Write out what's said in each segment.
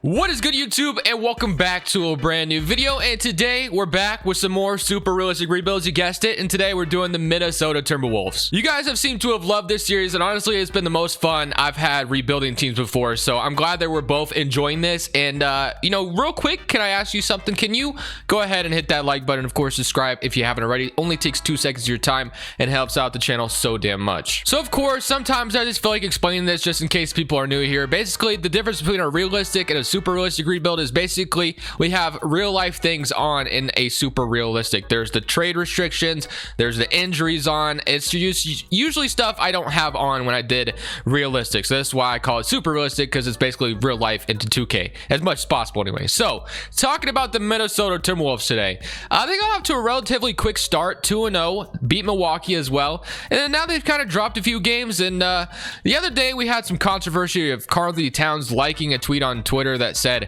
What is good, YouTube, and welcome back to a brand new video. And today we're back with some more super realistic rebuilds. You guessed it. And today we're doing the Minnesota Timberwolves. You guys have seemed to have loved this series, and honestly it's been the most fun I've had rebuilding teams before, so I'm glad that we're both enjoying this. And you know, real quick, can I ask you something? Can you go ahead and hit that like button? Of course, subscribe if you haven't already. It only takes 2 seconds of your time and helps out the channel so damn much. So of course, sometimes I just feel like explaining this just in case people are new here. Basically, the difference between a realistic and a super realistic rebuild is basically we have real life things on in a super realistic. There's the trade restrictions, there's the injuries on. It's usually stuff I don't have on when I did realistic, so that's why I call it super realistic, because it's basically real life into 2K as much as possible anyway. So talking about the Minnesota Timberwolves today, they got off to a relatively quick start, 2-0, beat Milwaukee as well, and then now they've kind of dropped a few games. And the other day we had some controversy of Karl-Anthony Towns liking a tweet on Twitter that said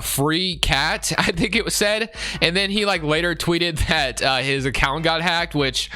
free cat, I think it was said, and then he like later tweeted that his account got hacked, which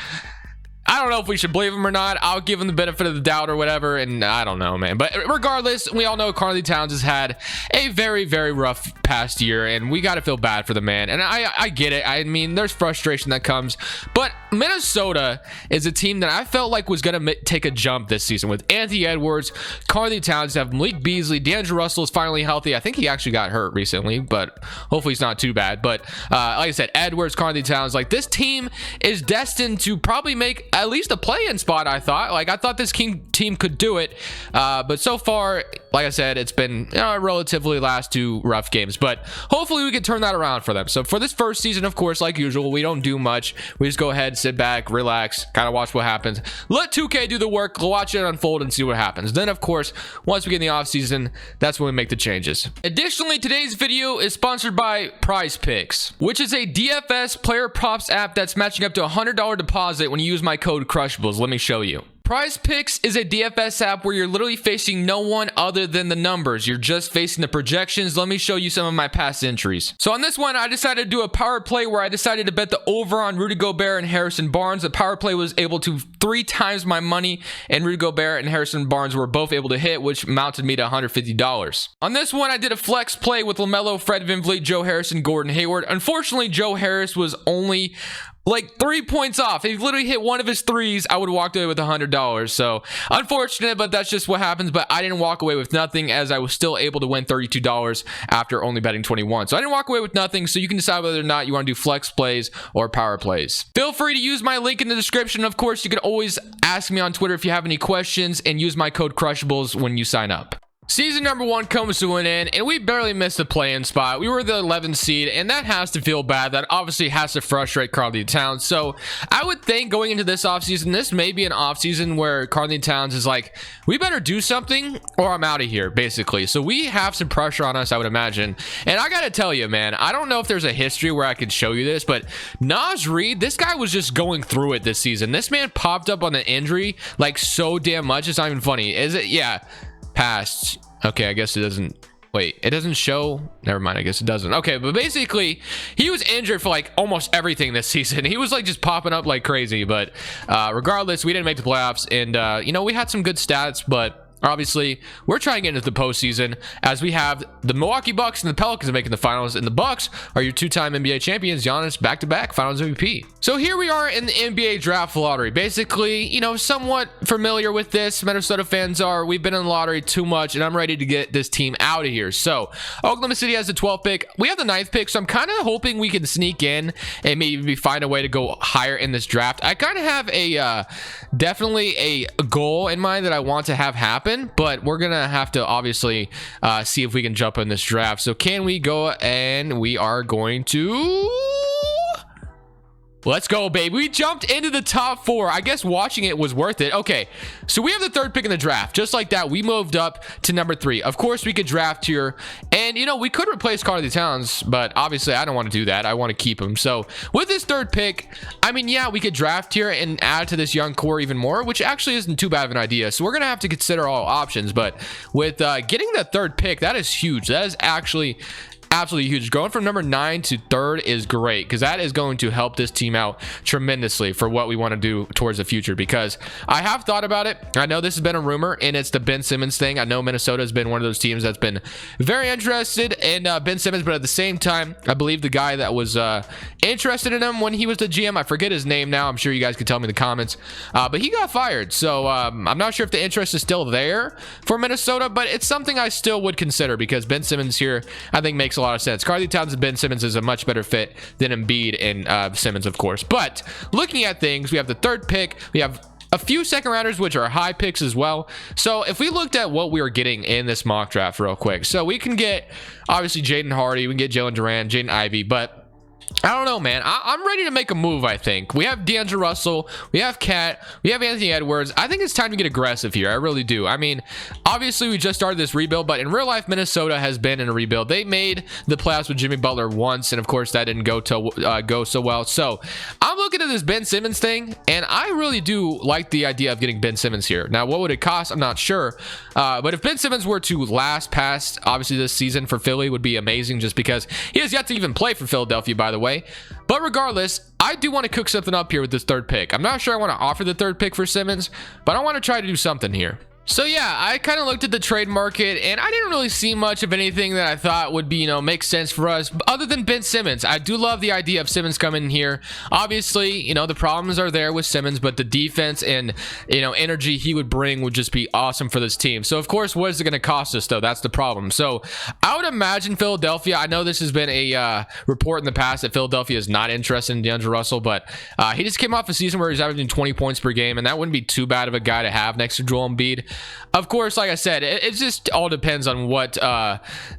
I don't know if we should believe him or not. I'll give him the benefit of the doubt or whatever, and I don't know, man. But regardless, we all know Karl-Anthony Towns has had a very, very rough past year, and we got to feel bad for the man. And I get it. I mean, there's frustration that comes, but Minnesota is a team that I felt like was going to take a jump this season with Anthony Edwards, Karl-Anthony Towns, have Malik Beasley, D'Angelo Russell is finally healthy. I think he actually got hurt recently, but hopefully it's not too bad. But like I said, Edwards, Karl-Anthony Towns, like this team is destined to probably make at least a play-in spot. I thought this team could do it, but so far, like I said, it's been relatively last 2 rough games, but hopefully we can turn that around for them. So for this first season, of course, like usual, we don't do much. We just go ahead, sit back, relax, kind of watch what happens, let 2K do the work, watch it unfold and see what happens. Then of course, once we get in the off season, that's when we make the changes. Additionally, today's video is sponsored by Prize Picks, which is a DFS player props app that's matching up to a $100 deposit when you use my code Crushables. Let me show you. Prize Picks is a DFS app where you're literally facing no one other than the numbers. You're just facing the projections. Let me show you some of my past entries. So on this one, I decided to do a power play where I decided to bet the over on Rudy Gobert and Harrison Barnes. The power play was able to 3 times my money, and Rudy Gobert and Harrison Barnes were both able to hit, which mounted me to $150. On this one, I did a flex play with LaMelo, Fred VanVleet, Joe Harrison, Gordon Hayward. Unfortunately, Joe Harris was only like 3 points off. If he literally hit one of his threes, I would have walked away with $100. So unfortunate, but that's just what happens. But I didn't walk away with nothing, as I was still able to win $32 after only betting 21. So I didn't walk away with nothing. So you can decide whether or not you want to do flex plays or power plays. Feel free to use my link in the description. Of course, you can always ask me on Twitter if you have any questions, and use my code Crushables when you sign up. Season number 1 comes to an end, and we barely missed the play-in spot. We were the 11th seed, and that has to feel bad. That obviously has to frustrate Karl-Anthony Towns. So I would think going into this offseason, this may be an offseason where Karl-Anthony Towns is like, we better do something or I'm out of here, basically. So we have some pressure on us, I would imagine. And I gotta tell you, man, I don't know if there's a history where I could show you this, but Naz Reid, this guy was just going through it this season. This man popped up on the injury like so damn much. It's not even funny, is it? Yeah. Passed. Okay, I guess it doesn't. Wait, it doesn't show. Never mind, I guess it doesn't. Okay, but basically, he was injured for like almost everything this season. He was like just popping up like crazy. But regardless, we didn't make the playoffs, and you know, we had some good stats, but obviously we're trying to get into the postseason, as we have the Milwaukee Bucks and the Pelicans making the finals, and the Bucks are your 2-time NBA champions, Giannis back-to-back finals MVP. So here we are in the NBA draft lottery. Basically, you know, somewhat familiar with this, Minnesota fans are. We've been in the lottery too much, and I'm ready to get this team out of here. So Oklahoma City has the 12th pick, we have the 9th pick, so I'm kind of hoping we can sneak in and maybe find a way to go higher in this draft. I kind of have a definitely a goal in mind that I want to have happen, but we're gonna have to obviously see if we can jump in this draft. So can we go? And we are going to Let's go, baby. We jumped into the top 4. I guess watching it was worth it. Okay, so we have the 3rd pick in the draft. Just like that, we moved up to number 3. Of course, we could draft here, and you know, we could replace Karl-Anthony Towns, but obviously I don't want to do that. I want to keep him. So with this 3rd pick, I mean, yeah, we could draft here and add to this young core even more, which actually isn't too bad of an idea. So we're gonna have to consider all options, but with getting the 3rd pick, that is huge. That is actually absolutely huge. Going from number 9 to 3rd is great because that is going to help this team out tremendously for what we want to do towards the future, because I have thought about it. I know this has been a rumor, and it's the Ben Simmons thing. I know Minnesota has been one of those teams that's been very interested in Ben Simmons, but at the same time, I believe the guy that was interested in him when he was the GM, I forget his name now. I'm sure you guys can tell me in the comments, but he got fired. So I'm not sure if the interest is still there for Minnesota, but it's something I still would consider because Ben Simmons here, I think, makes a lot of sense. Karl Towns and Ben Simmons is a much better fit than Embiid and Simmons, of course. But looking at things, we have the 3rd pick. We have a few second rounders, which are high picks as well. So if we looked at what we were getting in this mock draft real quick, so we can get obviously Jaden Hardy, we can get Jalen Duran, Jaden Ivey, but I don't know, man. I'm ready to make a move, I think. We have D'Angelo Russell. We have Cat. We have Anthony Edwards. I think it's time to get aggressive here. I really do. I mean, obviously, we just started this rebuild, but in real life, Minnesota has been in a rebuild. They made the playoffs with Jimmy Butler once, and of course, that didn't go so well. So I'm looking at this Ben Simmons thing, and I really do like the idea of getting Ben Simmons here. Now, what would it cost? I'm not sure. But if Ben Simmons were to last past, obviously, this season for Philly would be amazing just because he has yet to even play for Philadelphia, by the way. But regardless, I do want to cook something up here with this 3rd pick. I'm not sure I want to offer the 3rd pick for Simmons, but I want to try to do something here. So yeah, I kind of looked at the trade market and I didn't really see much of anything that I thought would be, make sense for us other than Ben Simmons. I do love the idea of Simmons coming in here. Obviously, the problems are there with Simmons, but the defense and, energy he would bring would just be awesome for this team. So of course, what is it going to cost us though? That's the problem. So I would imagine Philadelphia, I know this has been a report in the past that Philadelphia is not interested in D'Angelo Russell, but he just came off a season where he's averaging 20 points per game, and that wouldn't be too bad of a guy to have next to Joel Embiid. Of course, like I said, it just all depends on what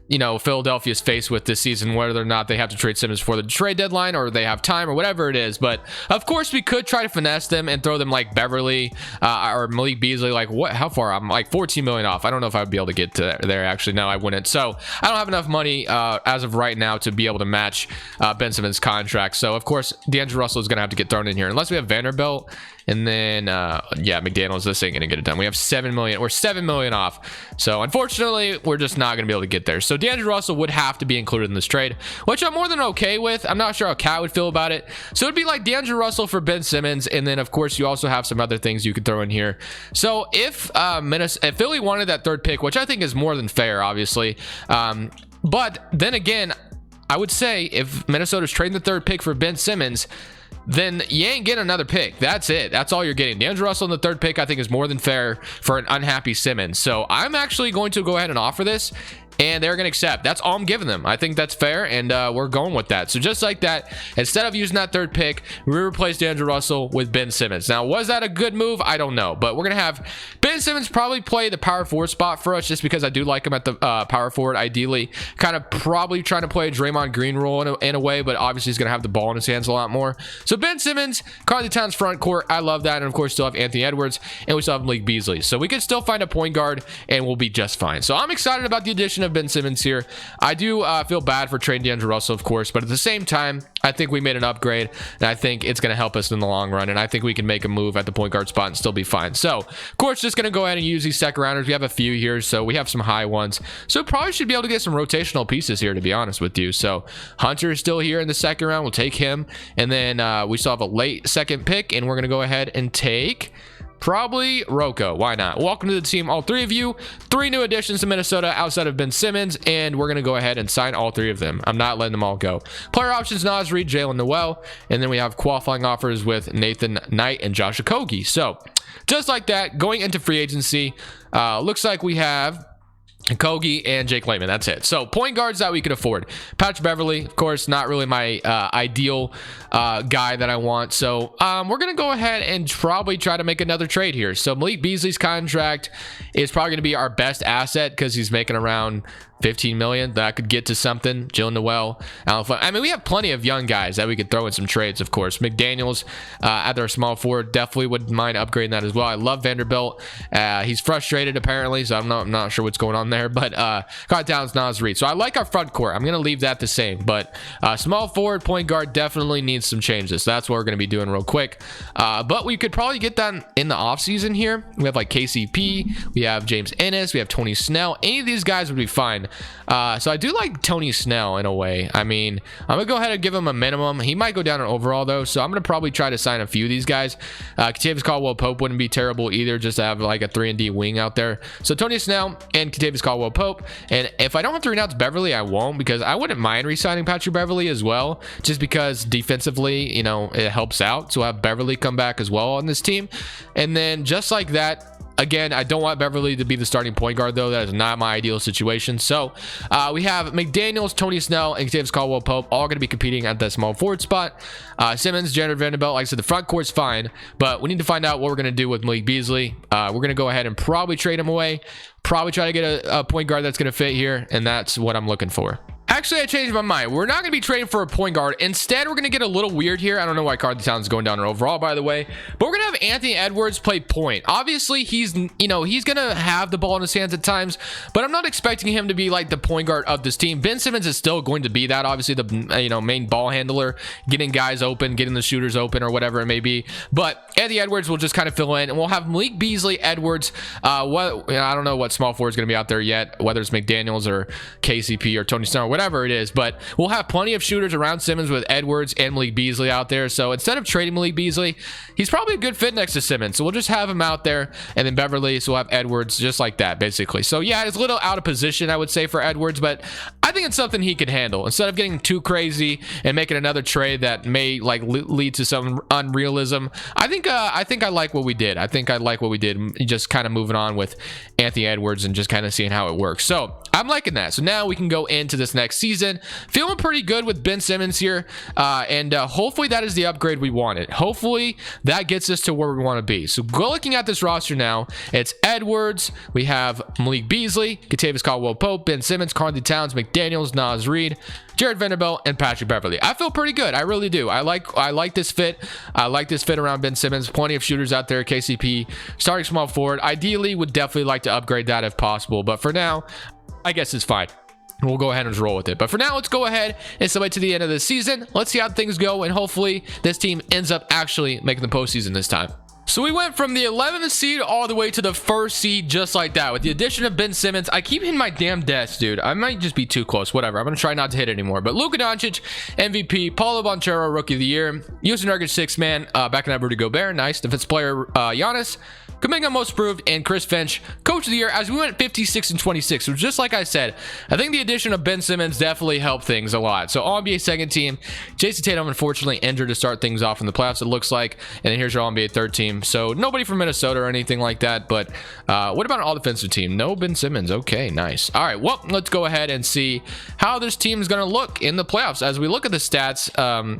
Philadelphia's faced with this season, whether or not they have to trade Simmons before the trade deadline or they have time or whatever it is. But of course, we could try to finesse them and throw them like Beverly or Malik Beasley. Like what? How far? I'm like 14 million off. I don't know if I would be able to get to there. Actually, no, I wouldn't. So I don't have enough money as of right now to be able to match Ben Simmons' contract. So of course, D'Angelo Russell is going to have to get thrown in here unless we have Vanderbilt. And then, McDaniels, this ain't going to get it done. We have 7 million. We're 7 million off. So, unfortunately, we're just not going to be able to get there. So, D'Angelo Russell would have to be included in this trade, which I'm more than okay with. I'm not sure how Cat would feel about it. So, it'd be like D'Angelo Russell for Ben Simmons. And then, of course, you also have some other things you could throw in here. So, if Philly wanted that 3rd pick, which I think is more than fair, obviously. But then again, I would say if Minnesota's trading the 3rd pick for Ben Simmons, then you ain't getting another pick. That's it. That's all you're getting. D'Angelo Russell in the 3rd pick, I think, is more than fair for an unhappy Simmons. So I'm actually going to go ahead and offer this, and they're going to accept. That's all I'm giving them. I think that's fair, and we're going with that. So just like that, instead of using that 3rd pick, we replaced D'Angelo Russell with Ben Simmons. Now, was that a good move? I don't know, but we're going to have Ben Simmons probably play the power forward spot for us just because I do like him at the power forward, ideally. Kind of probably trying to play a Draymond Green role in a way, but obviously he's going to have the ball in his hands a lot more. So Ben Simmons, Karl Towns front court, I love that. And of course, still have Anthony Edwards, and we still have Malik Beasley. So we could still find a point guard, and we'll be just fine. So I'm excited about the addition of Ben Simmons here. I do feel bad for trading D'Angelo Russell, of course, but at the same time, I think we made an upgrade, and I think it's going to help us in the long run, and I think we can make a move at the point guard spot and still be fine. So, of course, just going to go ahead and use these second rounders. We have a few here, so we have some high ones. So, probably should be able to get some rotational pieces here, to be honest with you. So, Hunter is still here in the second round. We'll take him, and then we still have a late second pick, and we're going to go ahead and take probably Rocco. Why not? Welcome to the team, all 3 of you. 3 new additions to Minnesota outside of Ben Simmons, and we're going to go ahead and sign all 3 of them. I'm not letting them all go. Player options, Naz Reid, Jalen Noel, and then we have qualifying offers with Nathan Knight and Josh Okogie. So, just like that, going into free agency, looks like we have Kogi and Jake Layman. That's it. So point guards that we could afford. Patrick Beverly, of course, not really my ideal guy that I want. So we're going to go ahead and probably try to make another trade here. So Malik Beasley's contract is probably going to be our best asset because he's making around 15 million. That could get to something. Jalen Noel, I mean, we have plenty of young guys that we could throw in some trades, of course. McDaniels at their small forward, definitely wouldn't mind upgrading that as well. I love Vanderbilt. He's frustrated apparently, so I'm not sure what's going on there. But Karl Towns, Naz Reid. So I like our front court. I'm going to leave that the same. But small forward, point guard definitely needs some changes. So that's what we're going to be doing real quick. But we could probably get that in the offseason here. We have like KCP. We have James Ennis. We have Tony Snell. Any of these guys would be fine. So I do like Tony Snell in a way. I mean, I'm gonna go ahead and give him a minimum. He might go down in overall though, so I'm gonna probably try to sign a few of these guys. Kentavious Caldwell-Pope wouldn't be terrible either, just to have like a 3-and-D wing out there. So Tony Snell and Kentavious Caldwell-Pope. And if I don't have to renounce Beverly, I won't, because I wouldn't mind re-signing Patrick Beverly as well, just because defensively, you know, it helps out. So I'll have Beverly come back as well on this team. And then just like that, again, I don't want Beverly to be the starting point guard, though. That is not my ideal situation. So we have McDaniels, Tony Snell, and Kentavious Caldwell-Pope all going to be competing at the small forward spot. Simmons, Jared Vanderbilt, like I said, the front court's fine, but we need to find out what we're going to do with Malik Beasley. We're going to go ahead and probably trade him away. Probably try to get a point guard that's going to fit here, and that's what I'm looking for. Actually, I changed my mind. We're not going to be trading for a point guard. Instead, we're going to get a little weird here. I don't know why Carly Towns is going down in overall, by the way. But we're going to have Anthony Edwards play point. Obviously, he's going to have the ball in his hands at times, but I'm not expecting him to be like the point guard of this team. Ben Simmons is still going to be that, obviously, the main ball handler, getting guys open, getting the shooters open, or whatever it may be. But Anthony Edwards will just kind of fill in, and we'll have Malik Beasley, Edwards. I don't know what small forward is going to be out there yet, whether it's McDaniels or KCP or Tony Snell, whatever it is, but we'll have plenty of shooters around Simmons with Edwards and Malik Beasley out there. So instead of trading Malik Beasley, he's probably a good fit next to Simmons, so we'll just have him out there, and then Beverly, so we'll have Edwards just like that, basically. So yeah, it's a little out of position, I would say, for Edwards, but I think it's something he can handle. Instead of getting too crazy and making another trade that may like lead to some unrealism, I think I like what we did. I think I like what we did, just kind of moving on with Anthony Edwards and just kind of seeing how it works. So I'm liking that. So now we can go into this next season feeling pretty good with Ben Simmons here, and hopefully that is the upgrade we wanted. Hopefully that gets us to where we want to be. So go looking at this roster now. It's Edwards, we have Malik Beasley, Kentavious Caldwell-Pope, Ben Simmons, Karl-Anthony Towns, McDaniels, Naz Reid, Jared Vanderbilt, and Patrick Beverly. I feel pretty good. I really do. I like this fit. I like this fit around Ben Simmons. Plenty of shooters out there. KCP starting small forward. Ideally, would definitely like to upgrade that if possible, but for now, I guess it's fine. We'll go ahead and just roll with it. But for now, let's go ahead and submit to the end of the season. Let's see how things go, and hopefully this team ends up actually making the postseason this time. So we went from the 11th seed all the way to the 1st seed just like that. With the addition of Ben Simmons, I keep hitting my damn desk, dude. I might just be too close. Whatever. I'm going to try not to hit it anymore. But Luka Doncic, MVP. Paulo Banchero, Rookie of the Year. Yusuf Nurkic, 6th man. Back in that Rudy Gobert. Nice. Defensive player, Giannis. Kuminga, Most Improved, and Chris Finch, Coach of the Year, as we went 56 and 26. So just like I said, I think the addition of Ben Simmons definitely helped things a lot. So All-NBA second team. Jason Tatum, unfortunately, injured to start things off in the playoffs, it looks like. And then here's your All-NBA third team. So nobody from Minnesota or anything like that. But what about an all-defensive team? No Ben Simmons. Okay, nice. All right, well, let's go ahead and see how this team is going to look in the playoffs. As we look at the stats,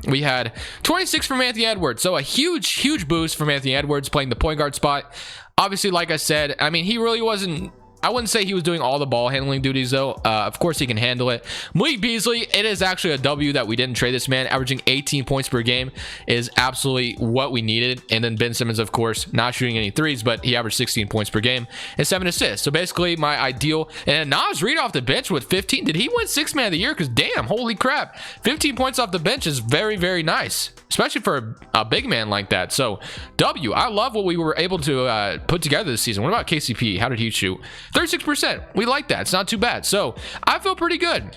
we had 26 from Anthony Edwards. So a huge boost from Anthony Edwards playing the point guard spot. Obviously, like I said, I mean, he really wasn't, I wouldn't say he was doing all the ball handling duties, though. Of course, he can handle it. Malik Beasley, it is actually a W that we didn't trade this man. Averaging 18 points per game is absolutely what we needed. And then Ben Simmons, of course, not shooting any threes, but he averaged 16 points per game and 7 assists. So basically, my ideal. And Naz Reid off the bench with 15. Did he win 6th man of the year? Because damn, holy crap. 15 points off the bench is very nice, especially for a big man like that. So W, I love what we were able to put together this season. What about KCP? How did he shoot? 36%. We like that. It's not too bad. So I feel pretty good.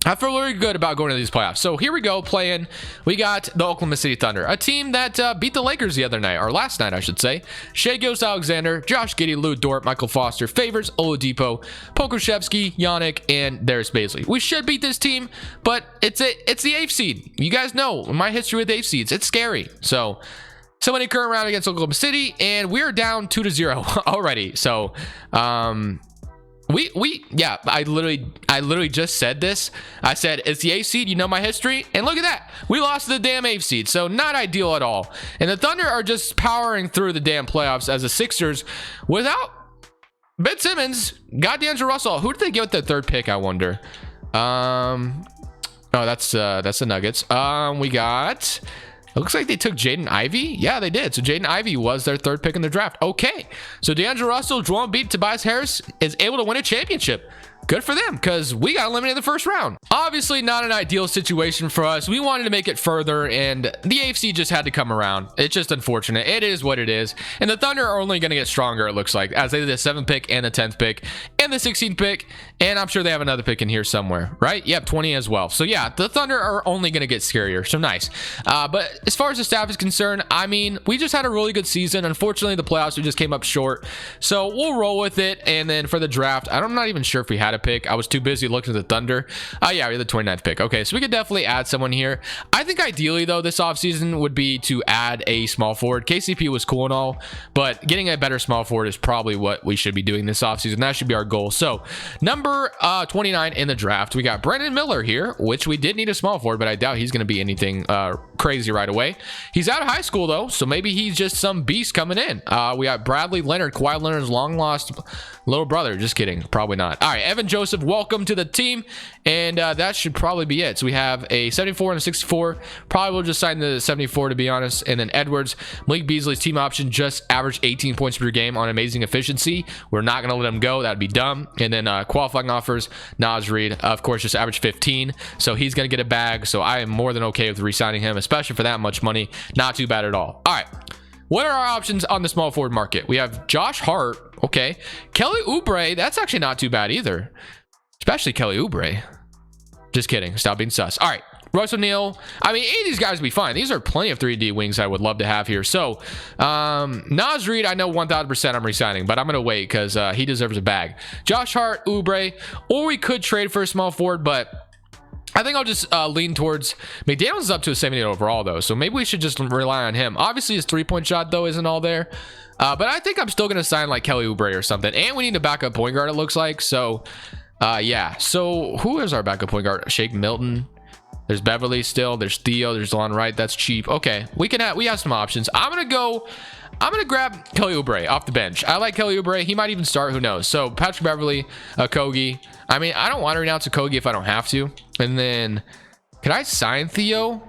I feel really good about going to these playoffs. So here we go, playing. We got the Oklahoma City Thunder, a team that beat the Lakers the other night, or last night, I should say. Shai Gilgeous-Alexander, Josh Giddey, Lou Dort, Michael Foster, Favors, Oladipo, Pokusevski, Yannick, and Darius Bazley. We should beat this team, but it's the 8th seed. You guys know my history with 8th seeds. It's scary. So many current round against Oklahoma City, and we're down 2-0 already. So yeah, I literally just said this. I said it's the 8th seed, you know my history, and look at that, we lost to the damn 8th seed. So not ideal at all. And the Thunder are just powering through the damn playoffs as the Sixers without Ben Simmons. Got D'Angelo Russell. Who did they get with the 3rd pick, I wonder? Oh, that's the Nuggets. We got, it looks like they took Jaden Ivey. Yeah, they did. So Jaden Ivey was their 3rd pick in the draft. Okay. So D'Angelo Russell, Joel Embiid, Tobias Harris is able to win a championship. good for them because we got eliminated in the first round. Obviously not an ideal situation for us. We wanted to make it further and the AFC just had to come around. It's just unfortunate. It is what it is. And the Thunder are only going to get stronger, it looks like, as they did the 7th pick and the 10th pick and the 16th pick. And I'm sure they have another pick in here somewhere, right? Yep, 20 as well. So yeah, the Thunder are only going to get scarier. So nice. But as far as the staff is concerned, I mean, we just had a really good season. Unfortunately, the playoffs, we just came up short. So we'll roll with it. And then for the draft, I'm not even sure if we had a pick. I was too busy looking at the Thunder. Yeah, we had the 29th pick. Okay, so we could definitely add someone here. I think ideally, though, this offseason would be to add a small forward. KCP was cool and all, but getting a better small forward is probably what we should be doing this offseason. That should be our goal. So number 29 in the draft, we got Brandon Miller here, which we did need a small forward, but I doubt he's going to be anything crazy right away. He's out of high school, though, so maybe he's just some beast coming in. We got Bradley Leonard, Kawhi Leonard's long lost little brother. Just kidding, probably not. All right, Evan Joseph, welcome to the team, and that should probably be it. So we have a 74 and a 64. Probably will just sign the 74 to be honest. And then Edwards, Malik Beasley's team option, just averaged 18 points per game on amazing efficiency. We're not going to let him go. That'd be dumb. And then qualifying offers, Naz Reid, of course, just averaged 15. So he's going to get a bag. So I am more than okay with re-signing him, especially for that much money. Not too bad at all. All right. What are our options on the small forward market? We have Josh Hart. Okay. Kelly Oubre. That's actually not too bad either. Especially Kelly Oubre. Just kidding. Stop being sus. All right. Russ O'Neal. I mean, any of these guys would be fine. These are plenty of 3D wings I would love to have here. So, Naz Reid, I know 1,000% I'm resigning, but I'm going to wait because he deserves a bag. Josh Hart, Oubre, or we could trade for a small forward, but I think I'll just lean towards McDaniels is up to a 78 overall, though, so maybe we should just rely on him. Obviously, his three-point shot, though, isn't all there. But I think I'm still going to sign like Kelly Oubre or something. And we need a backup point guard, it looks like. So, yeah. So, who is our backup point guard? Shake Milton. There's Beverly still. There's Theo. There's Lon Wright. That's cheap. Okay. We have some options. I'm going to grab Kelly Oubre off the bench. I like Kelly Oubre. He might even start. Who knows? So, Patrick Beverly, Kogi. I mean, I don't want to renounce a Kogi if I don't have to. And then, can I sign Theo?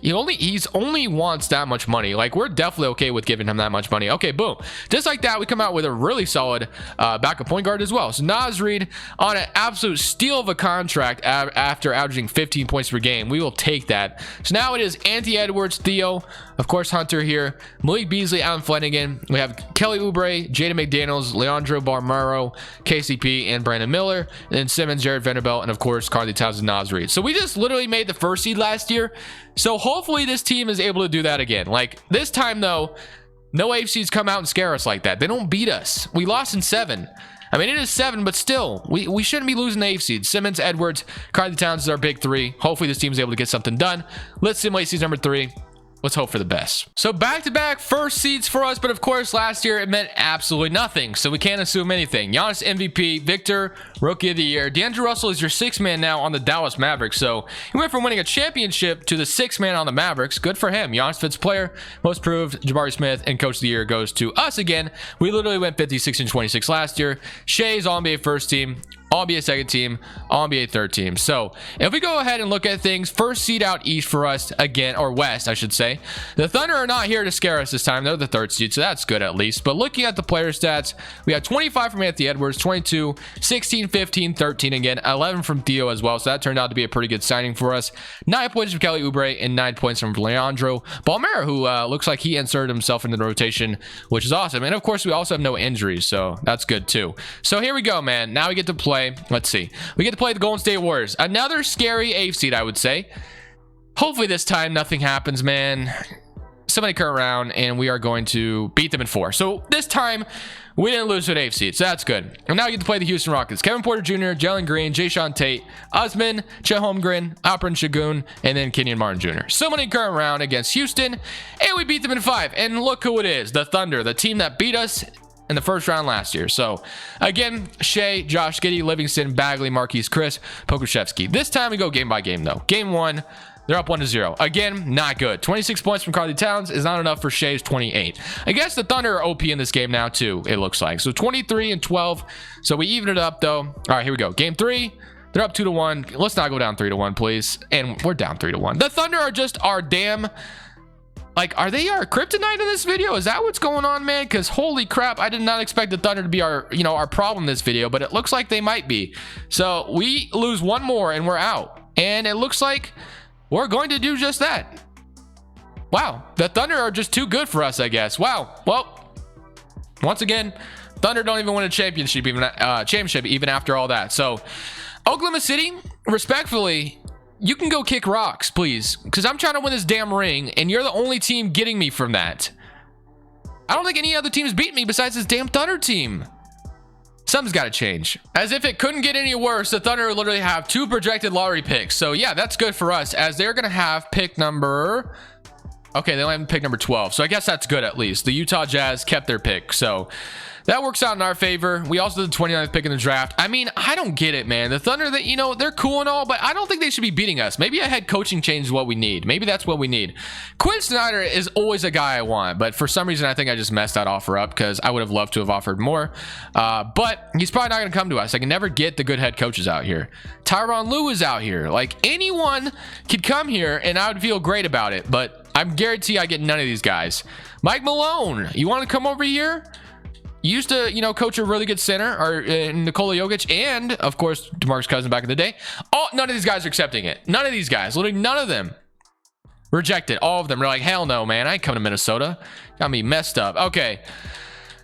He's only wants that much money. Like, we're definitely okay with giving him that much money. Okay, boom. Just like that, we come out with a really solid backup point guard as well. So Naz Reid on an absolute steal of a contract after averaging 15 points per game. We will take that. So now it is Anthony Edwards, Theo, of course, Hunter here, Malik Beasley, Alan Flanagan. We have Kelly Oubre, Jaden McDaniels, Leandro Barmero, KCP, and Brandon Miller. And then Simmons, Jared Vanderbilt, and of course, Karl Towns and Naz Reid. So we just literally made the first seed last year. So hopefully this team is able to do that again. Like this time though, no AFCs come out and scare us like that. They don't beat us. We lost in 7. I mean, it is 7, but still, we shouldn't be losing the AFCs. Simmons, Edwards, Karl Towns is our big 3. Hopefully this team is able to get something done. Let's simulate season number 3. Let's hope for the best. So back-to-back first seeds for us, but of course last year it meant absolutely nothing, so we can't assume anything. Giannis MVP, Victor Rookie of the Year. D'Angelo Russell is your 6th man now on the Dallas Mavericks, so he went from winning a championship to the 6th man on the Mavericks. Good for him. Giannis Fitz player, most proved, Jabari Smith, and Coach of the Year goes to us again. We literally went 56 and 26 last year. Shai's All-NBA first team, All-NBA second team, All-NBA third team. So if we go ahead and look at things, first seed out east for us again, or west, I should say. The Thunder are not here to scare us this time. They're the 3rd seed, so that's good at least. But looking at the player stats, we had 25 from Anthony Edwards, 22, 16, 15, 13 again, 11 from Theo as well. So that turned out to be a pretty good signing for us. 9 points from Kelly Oubre and 9 points from Leandro Balmera, who looks like he inserted himself into the rotation, which is awesome. And of course, we also have no injuries, so that's good too. So here we go, man. Now we get to play. Let's see. We get to play the Golden State Warriors. Another scary 8th seed, I would say. Hopefully this time nothing happens, man. Somebody come around and we are going to beat them in 4. So this time we didn't lose to an 8th seed, so that's good. And now we get to play the Houston Rockets. Kevin Porter Jr., Jalen Green, Jayshawn Tate, Usman, Chet Holmgren, Alperen Şengün, and then Kenyon Martin Jr. Somebody come around against Houston, and we beat them in 5. And look who it is, the Thunder, the team that beat us in the first round last year. So again, Shea, Josh Giddey, Livingston, Bagley, Marquise Chris, Pokusevski. This time we go game by game though. Game 1, they're up 1-0. Again, not good. 26 points from Karl Towns is not enough for Shea's 28. I guess the Thunder are OP in this game now too, it looks like. So 23 and 12. So we even it up though. All right, here we go. Game 3. They're up 2-1. Let's not go down 3-1, please. And we're down 3-1. The Thunder are just our damn Like, are they our kryptonite in this video? Is that what's going on, man? Because holy crap, I did not expect the Thunder to be our, our problem in this video, but it looks like they might be. So we lose one more and we're out. And it looks like we're going to do just that. Wow, the Thunder are just too good for us, I guess. Wow. Well, once again, Thunder don't even win a championship even after all that. So Oklahoma City, respectfully, you can go kick rocks, please, because I'm trying to win this damn ring, and you're the only team getting me from that. I don't think any other teams beat me besides this damn Thunder team. Something's got to change. As if it couldn't get any worse, the Thunder literally have 2 projected lottery picks. So yeah, that's good for us, as they're going to have pick number... Okay, they only have pick number 12, so I guess that's good at least. The Utah Jazz kept their pick, so... that works out in our favor. We also did the 29th pick in the draft. I mean, I don't get it, man. The Thunder, they're cool and all, but I don't think they should be beating us. Maybe a head coaching change is what we need. Maybe that's what we need. Quinn Snyder is always a guy I want, but for some reason, I think I just messed that offer up because I would have loved to have offered more. But he's probably not going to come to us. I can never get the good head coaches out here. Tyronn Lue is out here. Like, anyone could come here, and I would feel great about it, but I'm guarantee I get none of these guys. Mike Malone, you want to come over here? You used to, coach a really good center, or Nikola Jokic, and, of course, DeMarcus Cousins back in the day. Oh, none of these guys are accepting it. None of these guys. Literally none of them. Rejected. All of them. They're like, hell no, man. I ain't coming to Minnesota. Got me messed up. Okay.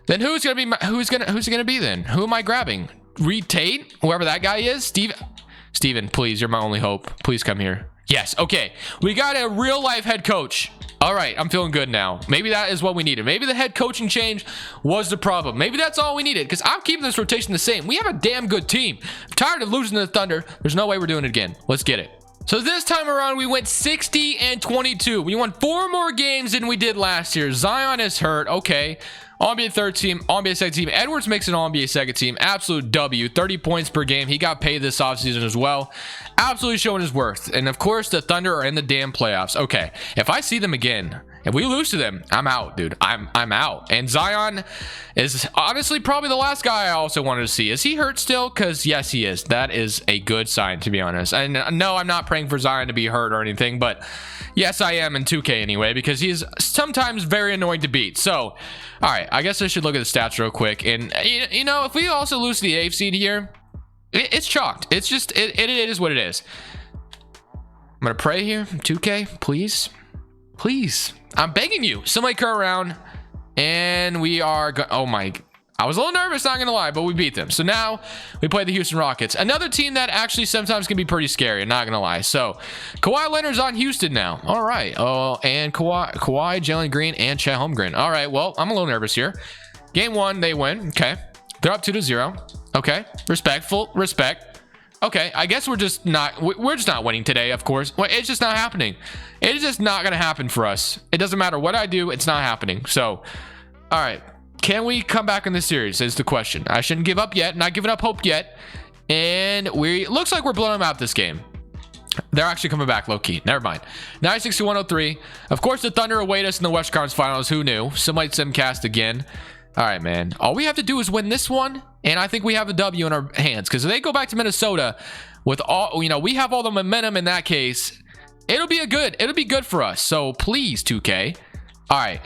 Then who's it gonna be then? Who am I grabbing? Reed Tate? Whoever that guy is? Steven, please. You're my only hope. Please come here. Yes. Okay. We got a real-life head coach. All right, I'm feeling good now. Maybe that is what we needed. Maybe the head coaching change was the problem. Maybe that's all we needed, because I'm keeping this rotation the same. We have a damn good team. I'm tired of losing to the Thunder. There's no way we're doing it again. Let's get it. So this time around, we went 60-22. We won 4 more games than we did last year. Zion is hurt. Okay. All-NBA third team, All-NBA second team. Edwards makes an All-NBA second team. Absolute W. 30 points per game. He got paid this offseason as well. Absolutely showing his worth. And of course, the Thunder are in the damn playoffs. Okay, if I see them again, if we lose to them, I'm out, dude. I'm out. And Zion is honestly probably the last guy I also wanted to see. Is he hurt still? Because yes, he is. That is a good sign, to be honest. And no, I'm not praying for Zion to be hurt or anything, but yes, I am in 2K anyway, because he's sometimes very annoying to beat. So, all right, I guess I should look at the stats real quick. And if we also lose to the 8th seed here, it's chalked. It's just, it is what it is. I'm going to pray here. 2K, please. Please. I'm begging you. Somebody come around. And we are... oh, my... I was a little nervous, not going to lie, but we beat them. So now we play the Houston Rockets. Another team that actually sometimes can be pretty scary, not going to lie. So Kawhi Leonard's on Houston now. All right. Oh, and Kawhi, Jalen Green, and Chet Holmgren. All right. Well, I'm a little nervous here. Game 1, they win. Okay. They're up 2-0. Okay. Respect. Okay. I guess we're just not winning today, of course. Well, it's just not happening. It is just not going to happen for us. It doesn't matter what I do. It's not happening. So, all right. Can we come back in this series is the question. I shouldn't give up yet. Not giving up hope yet. And looks like we're blowing them out this game. They're actually coming back low-key. Never mind. 96-103. Of course, the Thunder await us in the West Conference Finals. Who knew? Somebody simcast again. All right, man. All we have to do is win this one, and I think we have a W in our hands. Because if they go back to Minnesota with all, we have all the momentum in that case. It'll be good for us. So please, 2K. All right.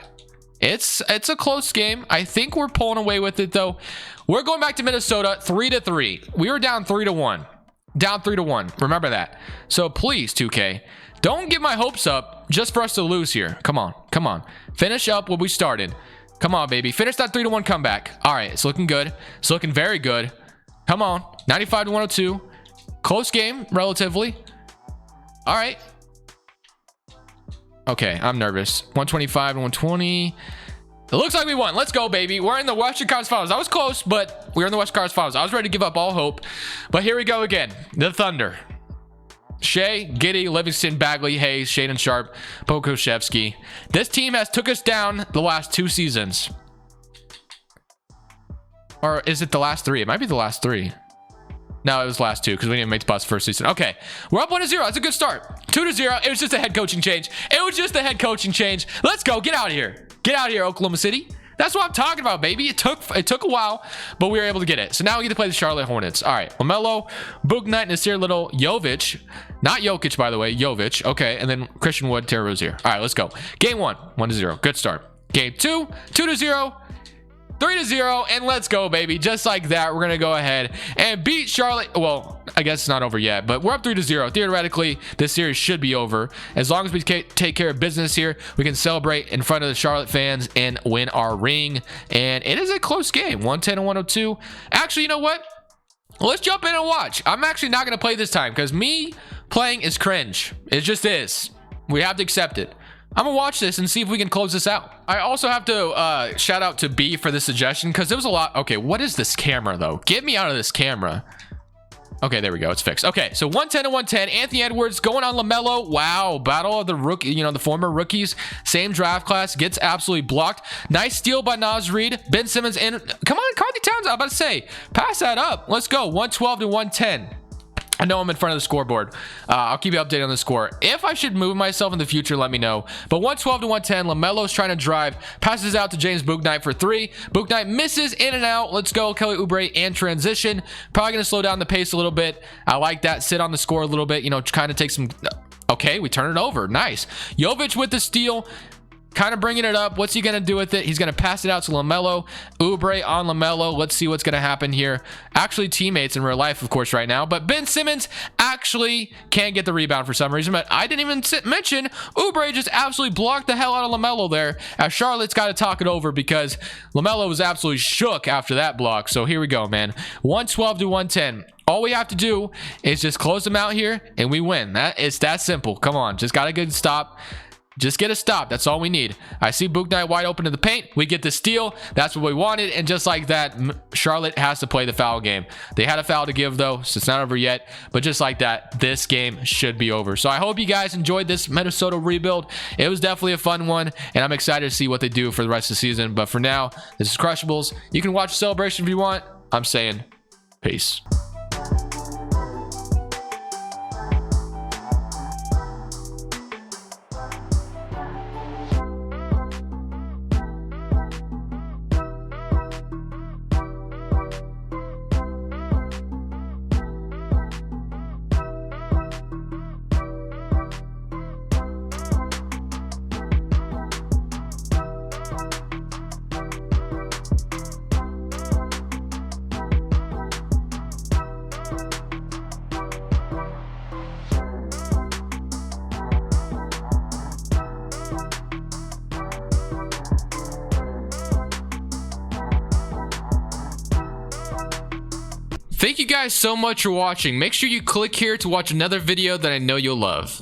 It's a close game. I think we're pulling away with it, though. We're going back to Minnesota 3-3. We were down 3-1. Down 3-1. Remember that. So please, 2K, don't get my hopes up just for us to lose here. Come on. Finish up what we started. Come on, baby. Finish that 3-1 comeback. All right. It's looking good. It's looking very good. Come on. 95-102. Close game, relatively. All right. Okay, I'm nervous. 125-120. It looks like we won. Let's go, baby. We're in the Western Conference Finals. I was close, but we're in the Western Conference Finals. I was ready to give up all hope. But here we go again. The Thunder. Shea, Giddey, Livingston, Bagley, Hayes, Shaedon Sharp, Pokusevski. This team has took us down the last 2 seasons. Or is it the last 3? It might be the last 3. No, it was last 2 because we didn't make the bus first season. Okay, we're up 1-0. That's a good start. 2-0. It was just a head coaching change. Let's go. Get out of here. Get out of here, Oklahoma City. That's what I'm talking about, baby. It took a while, but we were able to get it. So now we get to play the Charlotte Hornets. All right, LaMelo, Book Knight, Nasir Little, Jovic. Not Jokic, by the way. Jovic. Okay, and then Christian Wood, Terry Rozier. All right, let's go. Game 1, 1-0. Good start. Game 2, 2-0. 3-0, and let's go, baby. Just like that, we're gonna go ahead and beat Charlotte. Well, I guess it's not over yet, but we're up 3-0. Theoretically, this series should be over. As long as we take care of business here, we can celebrate in front of the Charlotte fans and win our ring. And it is a close game, 110 and 102. Actually, you know what? Let's jump in and watch. I'm actually not gonna play this time because me playing is cringe. It just is. We have to accept it. I'm gonna watch this and see if we can close this out. I also have to shout out to B for this suggestion because there was a lot. Okay, what is this camera though? Get me out of this camera. Okay, there we go. It's fixed. Okay, so 110 to 110. Anthony Edwards going on LaMelo. Wow, battle of the rookie, you know, the former rookies. Same draft class. Gets absolutely blocked. Nice steal by Naz Reid. Ben Simmons in. Come on, Karl Towns. I'm about to say, pass that up. Let's go. 112 to 110. I know I'm in front of the scoreboard. I'll keep you updated on the score. If I should move myself in the future, let me know. But 112 to 110, LaMelo's trying to drive, passes out to James Bouknight for 3. Bouknight misses, in and out. Let's go, Kelly Oubre and transition. Probably going to slow down the pace a little bit. I like that. Sit on the score a little bit, you know, kind of take some. Okay, we turn it over. Nice. Jovic with the steal. Kind of bringing it up. What's he going to do with it? He's going to pass it out to LaMelo. Oubre on LaMelo. Let's see what's going to happen here. Actually, teammates in real life, of course, right now. But Ben Simmons actually can't get the rebound for some reason. But I didn't even mention Oubre just absolutely blocked the hell out of LaMelo there. As Charlotte's got to talk it over because LaMelo was absolutely shook after that block. So here we go, man. 112 to 110. All we have to do is just close them out here and we win. It's that simple. Come on. Just got a good stop. Just get a stop. That's all we need. I see Bouknight wide open to the paint. We get the steal. That's what we wanted. And just like that, Charlotte has to play the foul game. They had a foul to give, though, so it's not over yet. But just like that, this game should be over. So I hope you guys enjoyed this Minnesota rebuild. It was definitely a fun one, and I'm excited to see what they do for the rest of the season. But for now, this is Crushables. You can watch the celebration if you want. I'm saying peace. Thank you guys so much for watching. Make sure you click here to watch another video that I know you'll love.